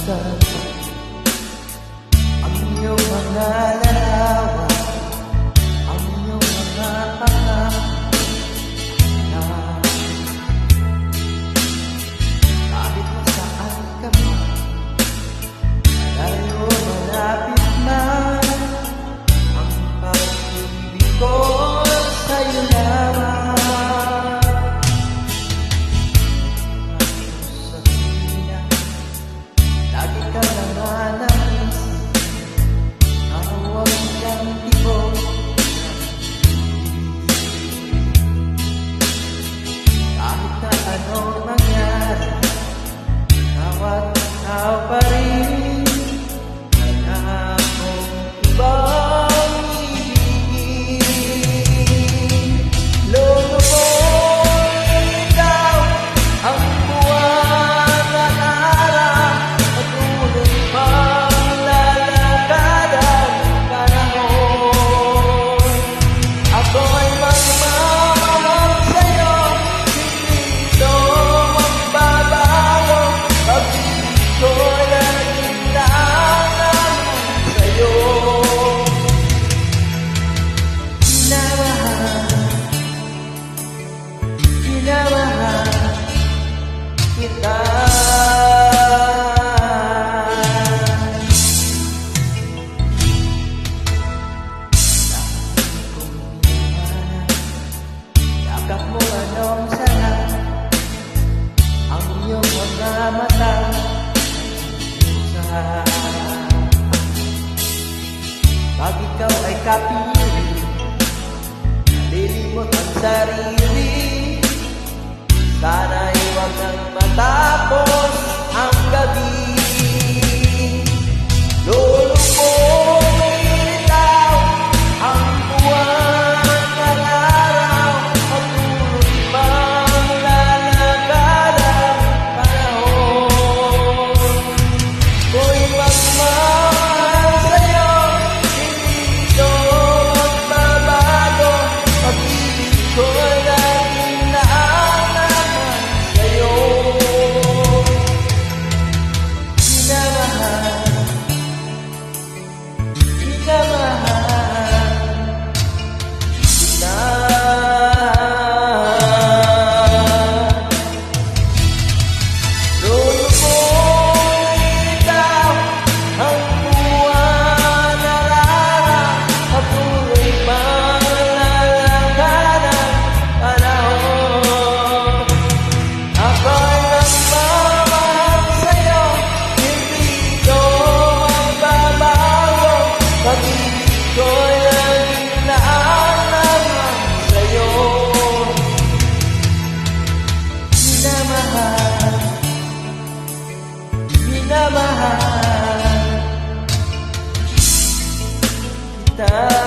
masasaktan ang iyong mga larawan, ang iyong mga pangako na kahit nasaan ka man, malayo malapit man, ang pag-ibig ko sa'yo lamang. Lagi ka nanganais na huwag kang tibok, kahit na ano mangyari, nawat ikaw pa rin na akong ibang ibigin. Lolo ko, ikaw ang buwan at araw, patuloy pang lalakad ang panahon. Ako'y magmamahal sa'yo, hindi ito magbabago. Pag-ibig ko'y laging naaangkin sa'yo. Minamahal kita. Yakap mo anong sarap ang iyong mga mata sa pag ikaw ay kapiling, nalilimot ang sarili. Sana'y huwag nang matapos ang gabi. Lolo ko, ikaw ang buwan at araw, patuloy pang lalakad ang panahon. Ako'y magmamahal sa'yo, hindi ito magbabago. Pag-ibig ko'y laging naaangkin sa'yo. Minamahal kita.